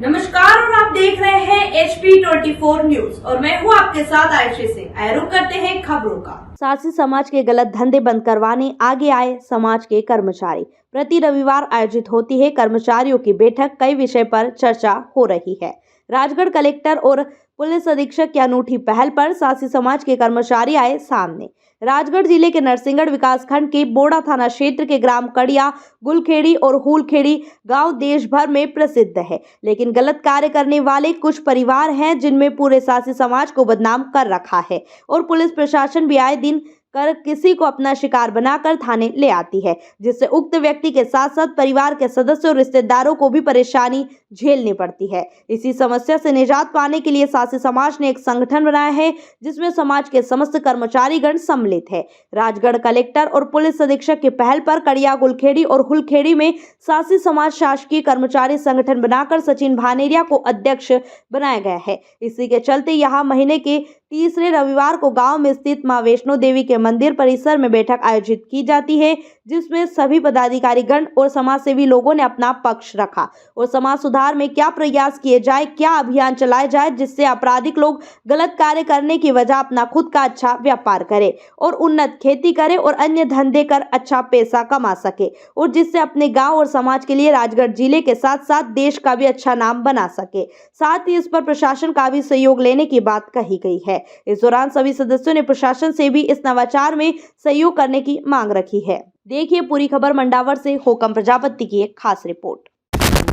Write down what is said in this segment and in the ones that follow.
नमस्कार और आप देख रहे हैं HP24 न्यूज और मैं हूं आपके साथ आयशे से। रुक करते हैं खबरों का। सासी समाज के गलत धंधे बंद करवाने आगे आए समाज के कर्मचारी। प्रति रविवार आयोजित होती है कर्मचारियों की बैठक। कई विषय पर चर्चा हो रही है। राजगढ़ कलेक्टर और पुलिस अधीक्षक की अनूठी पहल पर सासी समाज के कर्मचारी आए सामने। राजगढ़ जिले के नरसिंहगढ़ विकासखंड के बोड़ा थाना क्षेत्र के ग्राम कड़िया, गुलखेड़ी और हुलखेड़ी गांव देश भर में प्रसिद्ध है, लेकिन गलत कार्य करने वाले कुछ परिवार हैं जिनमें पूरे सासी समाज को बदनाम कर रखा है और पुलिस प्रशासन भी आए दिन कर किसी को अपना शिकार बनाकर थाने ले आती है, जिससे उक्त व्यक्ति के साथ साथ परिवार के सदस्यों और रिश्तेदारों को भी परेशानी झेलनी पड़ती है। इसी समस्या से निजात पाने के लिए सासी समाज ने एक संगठन बनाया है जिसमें समाज के समस्त कर्मचारीगण सम्मिलित है। राजगढ़ कलेक्टर और पुलिस अधीक्षक की पहल पर कड़िया, गुलखेड़ी और हुलखेड़ी में सासी समाज शासकीय कर्मचारी संगठन बनाकर सचिन भानेरिया को अध्यक्ष बनाया गया है। इसी के चलते यहाँ महीने के तीसरे रविवार को गांव में स्थित मां वैष्णो देवी के मंदिर परिसर में बैठक आयोजित की जाती है, जिसमें सभी पदाधिकारीगण और समाजसेवी लोगों ने अपना पक्ष रखा और समाज सुधार में क्या प्रयास किए जाए, क्या अभियान चलाए जाए जिससे आपराधिक लोग गलत कार्य करने की वजह अपना खुद का अच्छा व्यापार करे और उन्नत खेती करे और अन्य धंधे कर अच्छा पैसा कमा सके और जिससे अपने गाँव और समाज के लिए राजगढ़ जिले के साथ साथ देश का भी अच्छा नाम बना सके। साथ ही इस पर प्रशासन का भी सहयोग लेने की बात कही गई है। इस दौरान सभी सदस्यों ने प्रशासन से भी इस नवाचार में सहयोग करने की मांग रखी है। देखिए पूरी खबर मंडावर से होकम प्रजापति की एक खास रिपोर्ट।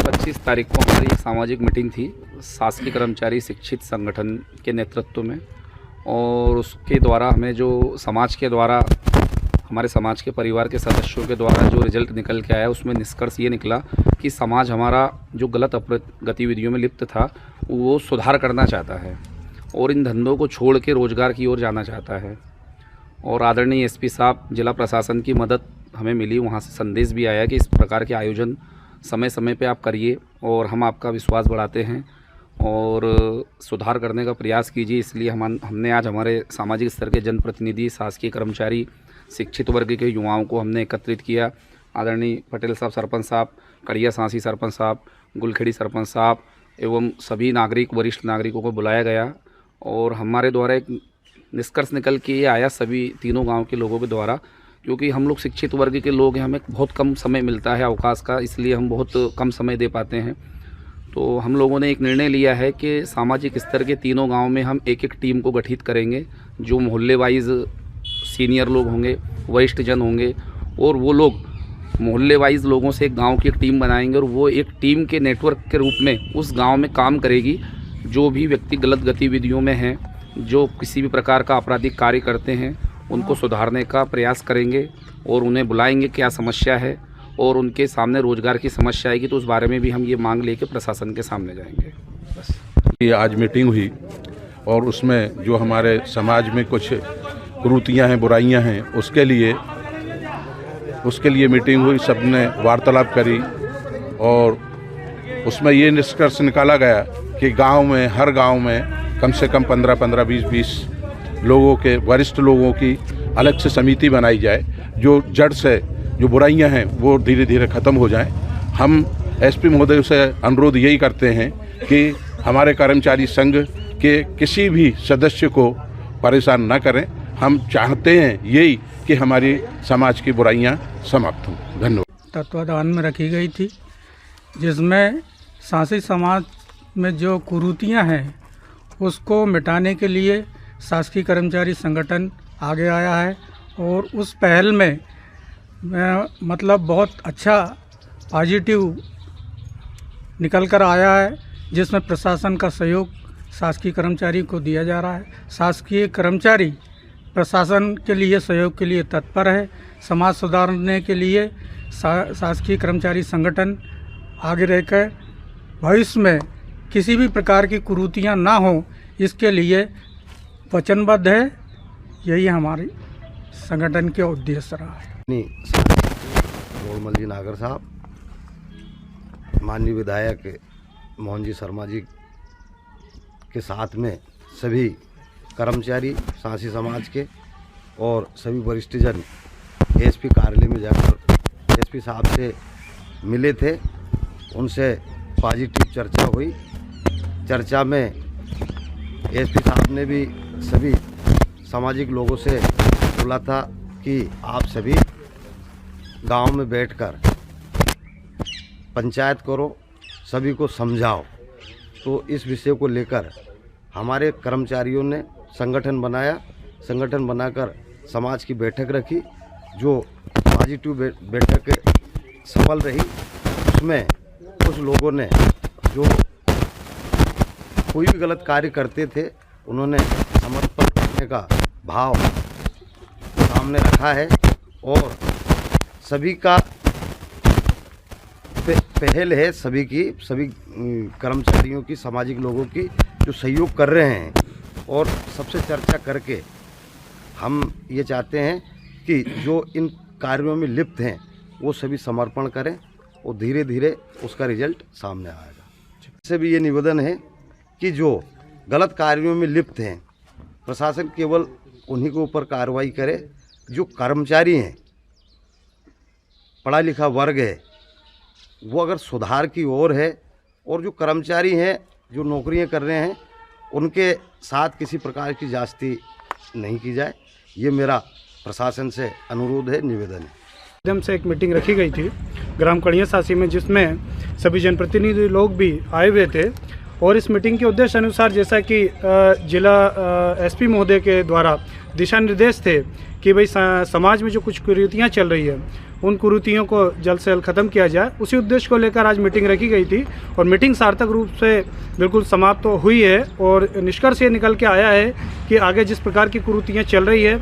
25 तारीख को हमारी एक सामाजिक मीटिंग थी शासकीय कर्मचारी शिक्षित संगठन के नेतृत्व में, और उसके द्वारा हमें जो समाज के द्वारा हमारे समाज के परिवार के सदस्यों के द्वारा जो रिजल्ट निकल के आया उसमें निष्कर्ष ये निकला कि समाज हमारा जो गलत गतिविधियों में लिप्त था वो सुधार करना चाहता है और इन धंधों को छोड़ के रोज़गार की ओर जाना चाहता है। और आदरणीय एसपी साहब जिला प्रशासन की मदद हमें मिली, वहाँ से संदेश भी आया कि इस प्रकार के आयोजन समय समय पे आप करिए और हम आपका विश्वास बढ़ाते हैं और सुधार करने का प्रयास कीजिए। इसलिए हमने आज हमारे सामाजिक स्तर के जनप्रतिनिधि, शासकीय कर्मचारी, शिक्षित वर्ग के युवाओं को हमने एकत्रित किया। आदरणीय पटेल साहब सरपंच साहब, कड़िया सासी सरपंच साहब, गुलखेड़ी सरपंच साहब एवं सभी नागरिक, वरिष्ठ नागरिकों को बुलाया गया और हमारे द्वारा एक निष्कर्ष निकल के ये आया सभी तीनों गांव के लोगों के द्वारा, क्योंकि हम लोग शिक्षित वर्ग के लोग हैं, हमें बहुत कम समय मिलता है अवकाश का, इसलिए हम बहुत कम समय दे पाते हैं। तो हम लोगों ने एक निर्णय लिया है कि सामाजिक स्तर के तीनों गांव में हम एक एक टीम को गठित करेंगे, जो मोहल्ले वाइज सीनियर लोग होंगे, वरिष्ठ जन होंगे, और वो लोग मोहल्ले वाइज लोगों से एक गाँव की एक टीम बनाएंगे और वो एक टीम के नेटवर्क के रूप में उस गाँव में काम करेगी। जो भी व्यक्ति गलत गतिविधियों में हैं, जो किसी भी प्रकार का आपराधिक कार्य करते हैं, उनको सुधारने का प्रयास करेंगे और उन्हें बुलाएंगे क्या समस्या है, और उनके सामने रोजगार की समस्या आएगी तो उस बारे में भी हम ये मांग लेके प्रशासन के सामने जाएंगे। बस ये आज मीटिंग हुई और उसमें जो हमारे समाज में कुछ कुरीतियाँ हैं, बुराइयाँ हैं, उसके लिए मीटिंग हुई। सबने वार्तालाप करी और उसमें ये निष्कर्ष निकाला गया कि गांव में, हर गांव में कम से कम 15-15, 20-20 लोगों के, वरिष्ठ लोगों की अलग से समिति बनाई जाए, जो जड़ से जो बुराइयां हैं वो धीरे धीरे ख़त्म हो जाएं। हम एसपी महोदय से अनुरोध यही करते हैं कि हमारे कर्मचारी संघ के किसी भी सदस्य को परेशान न करें। हम चाहते हैं यही कि हमारी समाज की बुराइयां समाप्त हों। धन्यवाद। तत्वाधान में रखी गई थी, जिसमें सासी समाज में जो कुरीतियाँ हैं उसको मिटाने के लिए शासकीय कर्मचारी संगठन आगे आया है और उस पहल में मतलब बहुत अच्छा पॉजिटिव निकल कर आया है, जिसमें प्रशासन का सहयोग शासकीय कर्मचारी को दिया जा रहा है। शासकीय कर्मचारी प्रशासन के लिए सहयोग के लिए तत्पर है। समाज सुधारने के लिए शासकीय कर्मचारी संगठन आगे रहकर भविष्य में किसी भी प्रकार की कुरीतियाँ ना हो, इसके लिए वचनबद्ध है। यही हमारे संगठन के उद्देश्य रहा है। गोलमल जी नागर साहब, माननीय विधायक मोहन जी शर्मा जी के साथ में सभी कर्मचारी सासी समाज के और सभी वरिष्ठ जन एसपी कार्यालय में जाकर एसपी साहब से मिले थे। उनसे पॉजिटिव चर्चा हुई। चर्चा में एसपी साहब ने भी सभी सामाजिक लोगों से बोला था कि आप सभी गांव में बैठकर पंचायत करो, सभी को समझाओ। तो इस विषय को लेकर हमारे कर्मचारियों ने संगठन बनाया। संगठन बनाकर समाज की बैठक रखी, जो पॉजिटिव बैठक सफल रही। उसमें कुछ लोगों ने जो कोई भी गलत कार्य करते थे, उन्होंने समर्पण करने का भाव सामने रखा है और सभी का पहल है, सभी कर्मचारियों की, सामाजिक लोगों की जो सहयोग कर रहे हैं। और सबसे चर्चा करके हम ये चाहते हैं कि जो इन कार्यों में लिप्त हैं वो सभी समर्पण करें और धीरे धीरे उसका रिजल्ट सामने आएगा। इससे भी ये निवेदन है कि जो गलत कार्यों में लिप्त हैं, प्रशासन केवल उन्हीं के ऊपर कार्रवाई करे जो कर्मचारी हैं, पढ़ा लिखा वर्ग है, वो अगर सुधार की ओर है, और जो कर्मचारी हैं जो नौकरियां कर रहे हैं उनके साथ किसी प्रकार की ज्यादती नहीं की जाए। ये मेरा प्रशासन से अनुरोध है, निवेदन है। माध्यम से एक मीटिंग रखी गई थी ग्राम कड़िया सासी में, जिसमें सभी जनप्रतिनिधि लोग भी आए हुए थे। और इस मीटिंग के उद्देश्य अनुसार जैसा कि जिला एसपी महोदय के द्वारा दिशा निर्देश थे कि भाई समाज में जो कुछ कुरीतियाँ चल रही है उन कुरीतियों को जल्द से जल्द ख़त्म किया जाए, उसी उद्देश्य को लेकर आज मीटिंग रखी गई थी। और मीटिंग सार्थक रूप से बिल्कुल समाप्त तो हुई है और निष्कर्ष ये निकल के आया है कि आगे जिस प्रकार की कुरीतियाँ चल रही है